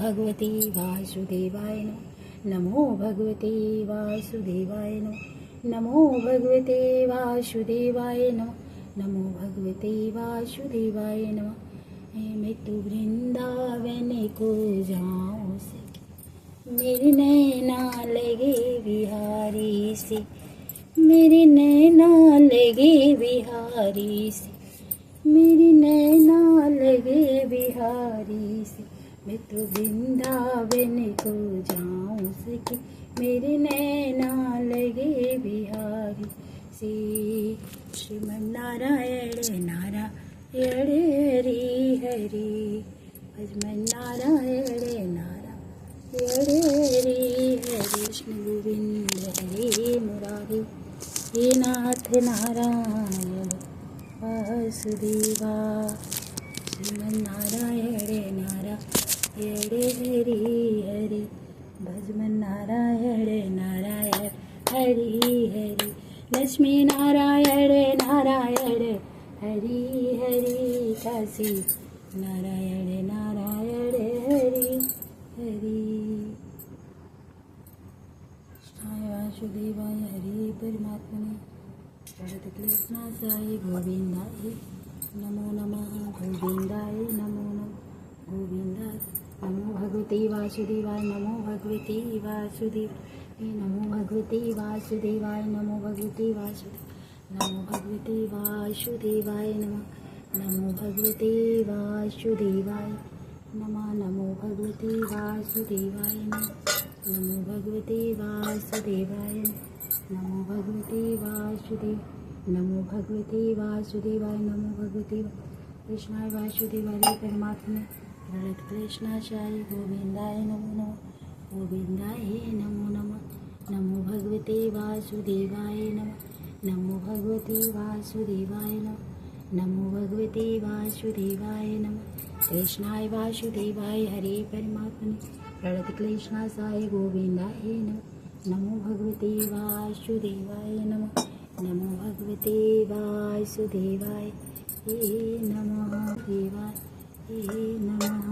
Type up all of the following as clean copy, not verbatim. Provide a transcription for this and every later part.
भगवते वासुदेवाय नमो भगवते वासुदेवाय नमो भगवते वासुदेवाय नमो भगवते वासुदेवाय मैं तो वृंदावन को जाऊं से मेरे नैना लगे बिहारी से, मेरे नैना लगे बिहारी से, मेरी नैना लगे बिहारी से। मैं तो वृंदावन को जाऊं सके मेरे नैना लगे बिहारी से। श्रीमन नारायण नारायण हरि हरि, भजमन नारायण नारायण हरि हरि। कृष्ण गोविंद हरे मुरारी, हे नाथ नारायण वासुदेवा। श्रीमन नारायण नारायण हरि हरि, भजमन नारायण नारायण हरि हरि। लक्ष्मी नारायण नारायण हरि हरि, काशी नारायण नारायण हरि हरि। वासुदेवाय हरि परमात्मने प्रणत क्लेशनाशाय गोविंदाय नमो नमः। गोविंदाय नमो नमः गोविंदाय नमो भगवते वासुदेवाय नमो भगवते वासुदेवाय नमो भगवते वासुदेवाय नमो भगवते वासुदेवाय नमो भगवते वासुदेवाय नमो भगवते वासुदेवाय नमो भगवते वासुदेवाय नमो भगवते वासुदेवाय नमो भगवते वासुदेव नमो भगवते वासुदेवाय नमो भगवते कृष्णाय वासुदेवाय परमात्मा प्रणत क्लेशनाशाय गोविंदाय नमो नमः। गोविंदाय नमो नमः। नमो भगवते वासुदेवाय नमो भगवते वासुदेवाय नमो भगवते वासुदेवाय नमः। कृष्णाय वासुदेवाय हरे परमात्मने प्रणत क्लेशनाशाय गोविंदाय नमो भगवते वासुदेवाय नमो भगवते वासुदेवाय नमः देवाय नमः।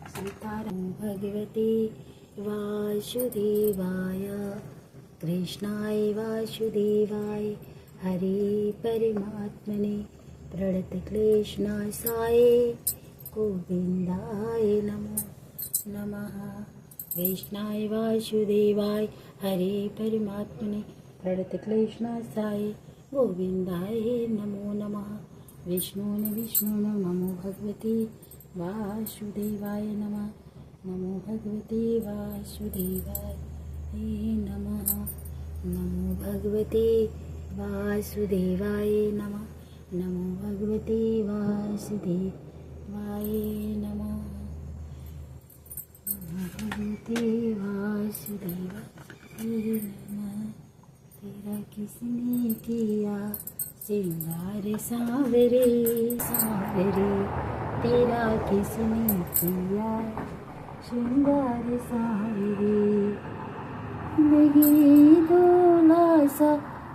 सीताराम भगवते वासुदेवाय कृष्णाय वासुदेवाय हरे परमात्मने प्रणत क्लेशनाशाय गोविंदाय नमो नमः। कृष्णाय वासुदेवाय हरे परमात्मने प्रणत क्लेशनाशाय गोविंदाय नमो नमः। विष्णु नमो भगवते वासुदेवाय नमो भगवते वासुदेवाय नमः। नमो भगवते वासुदेवाय नमो भगवते वासुदेवाय नमः। भगवते वासुदेवाय नमः। तेरा किसने किया श्रृंगार सांवरे सांवरे, तेरा किसने किया श्रृंगार सांवरे। लगी डोला सा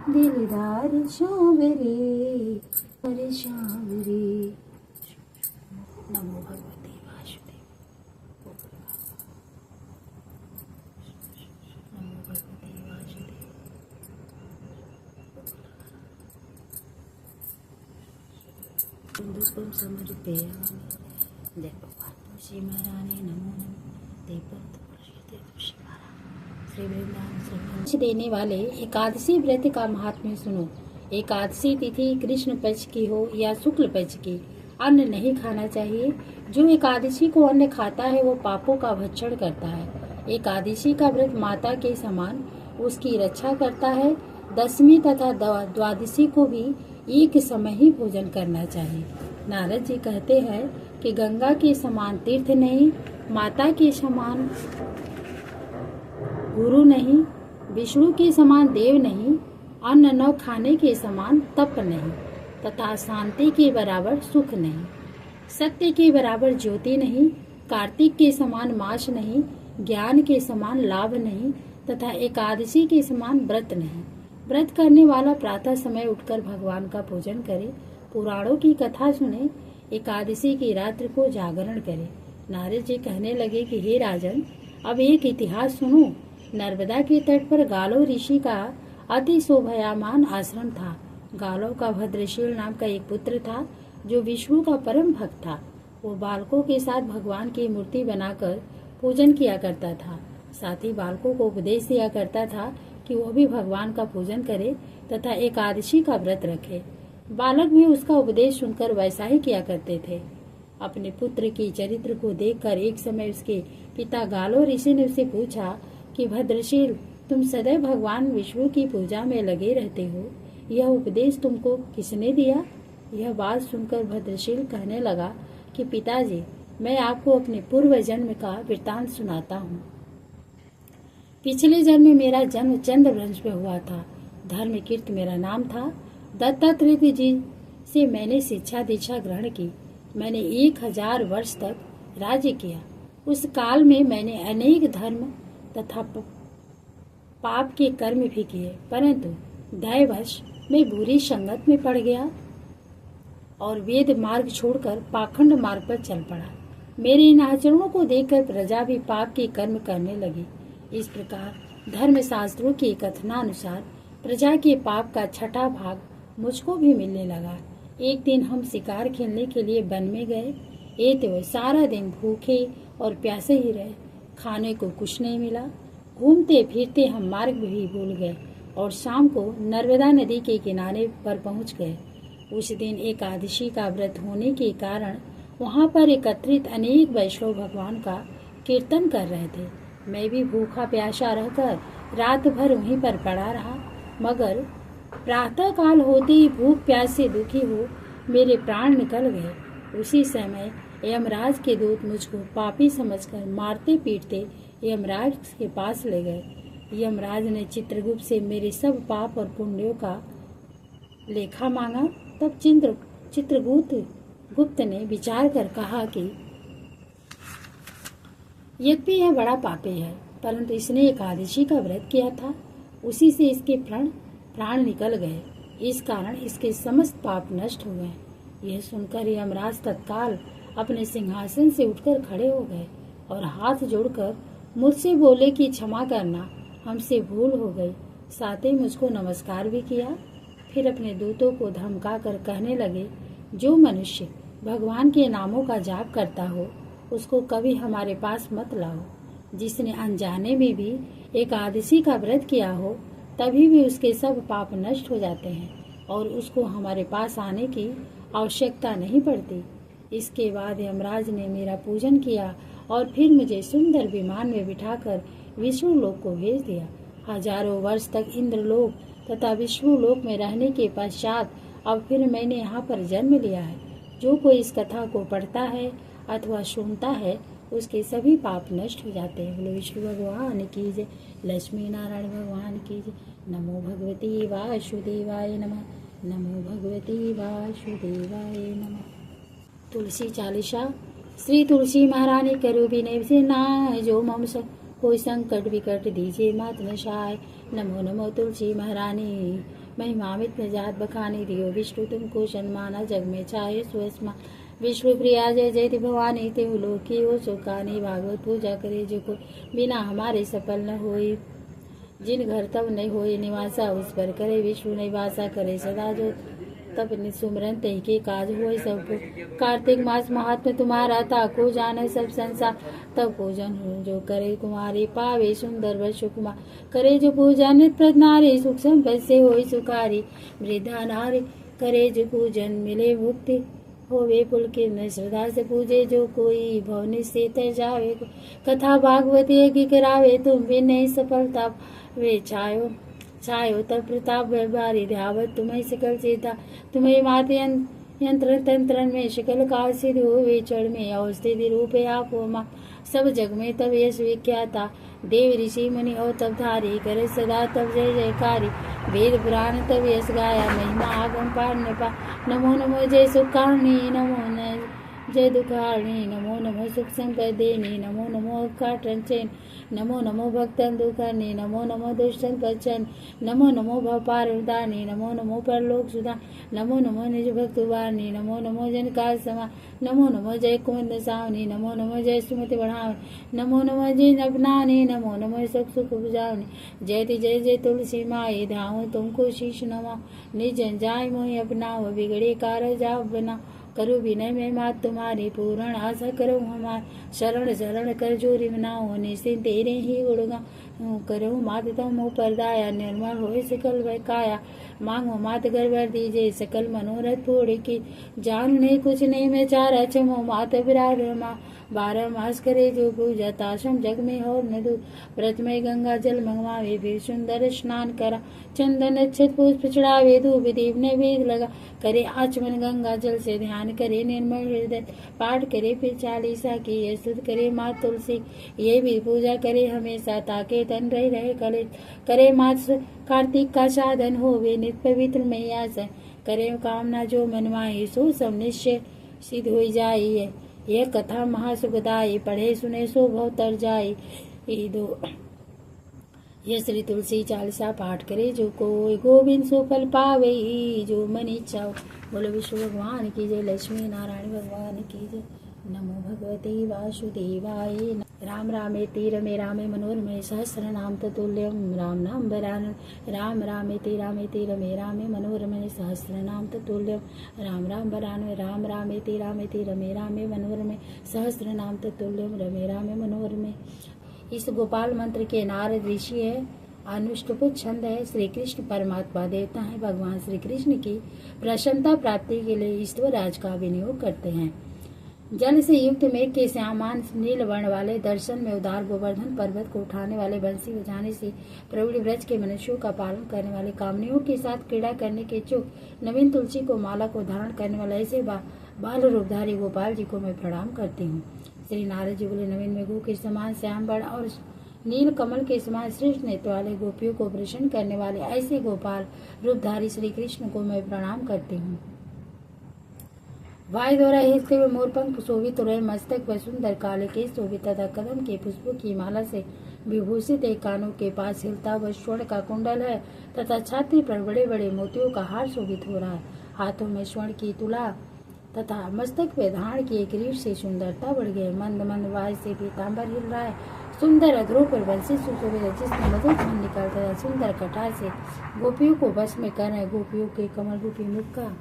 दिलदार सांवरे अरे सांवरे। नमो भगवते वासुदेव नमो भगवते वासुदेव। धूपम समर्पयामि देवपातो श्री महारानी नमो नमः। श्री वृंदावन देने वाले एकादशी व्रत का महात्म्य सुनो। एकादशी तिथि कृष्ण पक्ष की हो या शुक्ल पक्ष की, अन्न नहीं खाना चाहिए। जो एकादशी को अन्न खाता है वो पापों का भक्षण करता है। एकादशी का व्रत माता के समान उसकी रक्षा करता है। दशमी तथा द्वादशी को भी एक समय ही भोजन करना चाहिए। नारद जी कहते हैं कि गंगा के समान तीर्थ नहीं, माता के समान गुरु नहीं, विष्णु के समान देव नहीं, अन्न न खाने के समान तप नहीं, तथा शांति के बराबर सुख नहीं, सत्य के बराबर ज्योति नहीं, कार्तिक के समान मास नहीं, ज्ञान के समान लाभ नहीं, तथा एकादशी के समान व्रत नहीं। व्रत करने वाला प्रातः समय उठकर भगवान का पूजन करे, पुराणों की कथा सुने, एकादशी की रात्रि को जागरण करे, नारद जी कहने लगे कि हे राजन, अब एक इतिहास सुनो। नर्मदा के तट पर गालो ऋषि का अति शोभायमान आश्रम था। गालो का भद्रशील नाम का एक पुत्र था जो विष्णु का परम भक्त था। वो बालकों के साथ भगवान की मूर्ति बनाकर पूजन किया करता था। साथ ही बालकों को उपदेश दिया करता था कि वो भी भगवान का पूजन करे तथा एकादशी का व्रत रखे। बालक भी उसका उपदेश सुनकर वैसा ही किया करते थे। अपने पुत्र की चरित्र को देखकर एक समय उसके पिता गालो ऋषि ने उससे पूछा कि भद्रशील, तुम सदैव भगवान विष्णु की पूजा में लगे रहते हो, यह उपदेश तुमको किसने दिया? यह बात सुनकर भद्रशील कहने लगा कि पिताजी, मैं आपको अपने पूर्व जन्म का वृत्तांत सुनाता हूँ। पिछले जन्म में मेरा जन्म चंद्रवंश में हुआ था। धर्मकीर्त मेरा नाम था। दत्तात्रेय जी से मैंने शिक्षा दीक्षा ग्रहण की। मैंने 1000 वर्ष तक राज्य किया। उस काल में मैंने अनेक धर्म तथा पाप के कर्म भी किए, परंतु दैववश मैं बुरी संगत में पड़ गया और वेद मार्ग छोड़कर पाखंड मार्ग पर चल पड़ा। मेरे इन आचरणों को देखकर प्रजा भी पाप के कर्म करने लगी। इस प्रकार धर्म शास्त्रों के कथनानुसार प्रजा के पाप का 6ठा भाग मुझको भी मिलने लगा। एक दिन हम शिकार खेलने के लिए वन में गए। तो सारा दिन भूखे और प्यासे ही रहे। खाने को कुछ नहीं मिला। घूमते फिरते हम मार्ग भी भूल गए और शाम को नर्मदा नदी के किनारे पर पहुंच गए। उस दिन एकादशी का व्रत होने के कारण वहां पर एकत्रित अनेक वैष्णव भगवान का कीर्तन कर रहे थे। मैं भी भूखा प्यासा रहकर रात भर वहीं पर पड़ा रहा, मगर प्रातः काल होते ही भूख प्यास से दुखी हो मेरे प्राण निकल गए। उसी समय यमराज के दूत मुझको पापी समझकर मारते पीटते यमराज के पास ले गए। यमराज ने चित्रगुप्त से मेरे सब पाप और पुण्यों का लेखा मांगा। तब चित्रगुप्त ने विचार कर कहा कि यद्यपि यह बड़ा पापी है, परंतु इसने एकादशी का व्रत किया था, उसी से इसके प्राण निकल गए। इस कारण इसके समस्त पाप नष्ट हो गए। यह सुनकर यमराज तत्काल अपने सिंहासन से उठकर खड़े हो गए और हाथ जोड़कर मुझसे बोले कि क्षमा करना, हमसे भूल हो गई। साथ ही मुझको नमस्कार भी किया। फिर अपने दूतों को धमका कर कहने लगे, जो मनुष्य भगवान के नामों का जाप करता हो उसको कभी हमारे पास मत लाओ। जिसने अनजाने में भी एकादशी का व्रत किया हो तभी भी उसके सब पाप नष्ट हो जाते हैं और उसको हमारे पास आने की आवश्यकता नहीं पड़ती। इसके बाद यमराज ने मेरा पूजन किया और फिर मुझे सुंदर विमान में बिठाकर विष्णु लोक को भेज दिया। हजारों वर्ष तक इंद्रलोक तथा विष्णु लोक में रहने के पश्चात अब फिर मैंने यहाँ पर जन्म लिया है। जो कोई इस कथा को पढ़ता है अथवा सुनता है उसके सभी पाप नष्ट हो जाते हैं। बोलो विष्णु भगवान की जय, लक्ष्मी नारायण भगवान की जय। नमो भगवती वासुदेवाय नमः। नमो भगवती वासुदेवाय नमः। तुलसी चालीसा। श्री तुलसी महारानी करो विनय से नाय, जो मम कोई संकट विकट दीजिए मात नशाय। नमो नमो तुलसी महारानी, महिमामित जात बखानी दियो विष्णु तुमको सन्माना, जग में चाहे स्वस्मा विष्णु प्रिया जय जयति भवानी ते लोकी हो सुखानी। भागवत पूजा करे जो को बिना हमारे सफल न होई, जिन घर तब नहीं होए निवासा उस पर करे विष्णु नहीं वासा करे सदा जो तब सुमरन तही के काज हुए सबको। कार्तिक मास महात्म तुम्हारा था को जाने सब संसार, तब पूजन जो करे कुमारी पावे सुंदर वर्ष कुमार। करे जो पूजन नित प्रद नारी सुख संपद से होई सुखारी। वृद्धा नारी करे जो पूजन मिले मुक्ति होवे पुलकित। श्रद्धा से पूजे जो कोई भवनि से तर जावे। कथा भागवती की करावे तुम भी नहीं सफलता वे छायो तब प्रताप व्यवहारी ध्यावत तुम्हें सकल सीता। तुम्हें मात यंत्र तंत्र में शकल काल सिद्ध हुए चढ़ में अवस्थिति रूपे आप हो माँ। सब जग में तब यश विख्याता देव ऋषि मुनि हो तब धारी। करे सदा तब जय जयकारी वेद पुराण तब यश गाया। महिमा आगम पार न पा नमो नमो जय सुखानी। नमो जय दुखारिणी, नमो नमो सुख संपदेनी, नमो नमो उद्घाटन, नमो नमो भक्तन दुखानी, नमो नमो दुष्टन पचन, नमो नमो भवपारदानी, नमो नमो परलोक सुधा, नमो नमो निज भक्त वाणी, नमो नमो जनकाल समा, नमो नमो जय कुंद सावनी, नमो नमो जय सुमति बढ़ावनी, नमो नमो जय अपनानी, नमो नमो सब सुख बुझावनी, जय जय तुलसी माई, धाओ तुमको शीश नवा, निज जाय मोहि अपनाओ, बिगड़े कार जाओ बना, करो विनय में मात तुम्हारी, पूर्ण आशा करो हमार, शरण शरण कर जोरी मनाओ, निश्चिंत तेरे ही गुणगा करो मात तुम पर दाया, निर्मल होए सकल वह काया, मांगो मात गर्भ दीजे, सकल मनोरथ पूर्ण की, जान नहीं कुछ नहीं मैं चारा, चमो मात विराट रमा, 12 मास करे जो पूजा, ताशम जग में हो न दू, व्रत में गंगा जल मंगवावे, फिर सुंदर स्नान करा, चंदन अच्छत पुष्प चढ़ावे, धूप दीप नैवेद्य लगा, करे आचमन गंगा जल से, ध्यान करे निर्मल हृदय, पाठ करे फिर 40 की, ये स्तुत करे मात तुलसी, ये भी पूजा करे हमेशा, ताके तन रहे कले, करे मात कार्तिक का साधन होवे, नित पवित्र मैया से, करे कामना जो मनवाए, सो सब निश्चय सिद्ध हो जाइए, यह कथा महासुखदायी, पढ़े सुने सो भव तर जाई, दो यह श्री तुलसी चालीसा पाठ करे जो कोई, गोविंद सो फल पावे जो मन इच्छा। बोलो विष्णु भगवान की जय, लक्ष्मी नारायण भगवान की जय। नमो भगवते वासुदेवाय। राम रामेति रमे रामे मनोरमे सहस्रनाम ततुल्यम, राम नाम वरानन, राम रामेति रमे रामे मनोरमे सहस्रनाम ततुल्यम, राम राम वरानन, राम रामेति रमे रामे मनोरमे सहस्रनाम ततुल्यम, रमे रामे मनोरमे। इस गोपाल मंत्र के नारद ऋषि है, अनुष्टुप छंद है, श्री कृष्ण परमात्मा देवता है, भगवान श्री कृष्ण की प्रसन्नता प्राप्ति के लिए ईश्वर राज का विनियोग करते हैं। जल से युक्त मेघ के श्यामान नील वर्ण वाले, दर्शन में उदार, गोवर्धन पर्वत को उठाने वाले, बंसी बजाने से प्रवीण व्रज के मनुष्यों का पालन करने वाले, कामनियों के साथ क्रीड़ा करने के इच्छुक, नवीन तुलसी को माला को धारण करने वाले ऐसे बाल रूपधारी गोपाल जी को मैं प्रणाम करती हूँ। श्री नारद जी बोले, नवीन मेघों के समान श्याम वर्ण और नील कमल के समान श्रेष्ठ नेत्र वाले, गोपियों को प्रसन्न करने वाले ऐसे गोपाल रूपधारी श्री कृष्ण को मैं प्रणाम करती हूँ। वायु द्वारा हिलते हुए मोरपंख शोभित रहे, मस्तक पर सुंदर काले केश शोभित तथा कदम के पुष्पों की माला से विभूषित, एक कानों के पास हिलता हुआ स्वर्ण का कुंडल है तथा छाती पर बड़े बड़े मोतियों का हार शोभित हो रहा है। हाथों में स्वर्ण की तुला तथा मस्तक पे धारण किए किरीट से सुंदरता बढ़ गई। मंद मंद वायु से पीताम्बर हिल रहा है, सुंदर अग्रों पर बंसी सुशोभित है, जिसमें मधुर धन निकलता है। सुंदर कटार से गोपियों को बस में कर रहे, गोपियों के कमल रूपी मुख का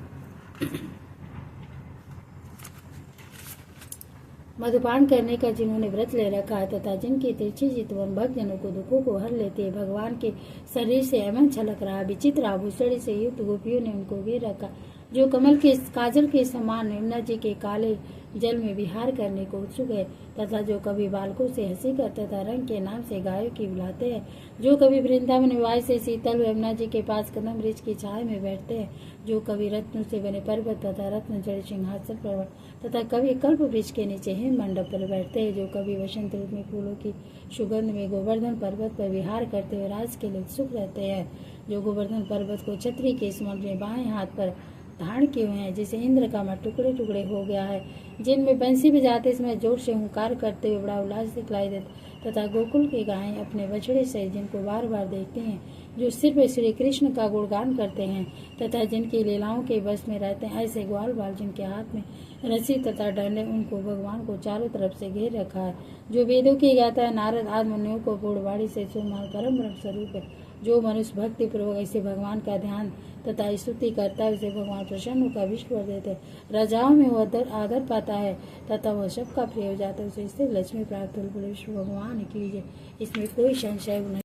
मधुपान करने का जिन्होंने व्रत ले रखा है तथा जिनके तिरछी चितवन भक्तजनों को दुखों को हर लेते हैं, भगवान के शरीर से अमन छलक रहा, विचित्र आभूषण से युक्त गोपियों ने उनको घेर रखा, जो कमल के काजल के समान यमुना जी के काले जल में विहार करने को उत्सुक है तथा जो कभी बालकों से हंसी कर तथा रंग के नाम से गायों की बुलाते हैं, जो कभी वृंदावन वायु से शीतल यमुना जी के पास कदम वृक्ष की छाया में बैठते हैं, जो कभी रत्नों से बने पर्वत तथा रत्न जड़ सिंहासन पर तथा कभी कल्प वृक्ष के नीचे हिम मंडप पर बैठते हैं, जो कभी वसंत ऋतु में फूलों की सुगंध में गोवर्धन पर्वत पर विहार करते हुए राज के लिए उत्सुक रहते हैं, जो गोवर्धन पर्वत को छतरी के समान में बाएं हाथ पर धारण किए हुए हैं, जिसे इंद्र का मठ टुकड़े टुकड़े हो गया है, जिनमें बंसी बजाते समय जोर से हुंकार करते हुए बड़ा उल्लास दिखलाई देता तथा गोकुल की गायें अपने बछड़े से जिनको बार बार देखते हैं, जो सिर्फ श्री कृष्ण का गुणगान करते हैं तथा जिनकी लीलाओं के बस में रहते हैं, ऐसे ग्वाल बाल जिनके हाथ में रस्सी तथा डंडे, उनको भगवान को चारों तरफ से घेर रखा है, जो वेदों की ज्ञाता है, नारद आदि मुनियों को पूर्णवाणी से सुमान परम ब्रह्म स्वरूप है, जो मनुष्य भक्ति पूर्वक ऐसे भगवान का ध्यान तथा स्तुति करता है, उसे भगवान प्रसन्न होकर विष्णु वर देते हैं, राजाओं में वह आदर पाता है तथा वह सबका प्रिय हो जाता है, उसे इससे लक्ष्मी प्राप्त हो। विष्णु भगवान की जय। इसमें कोई संशय नहीं।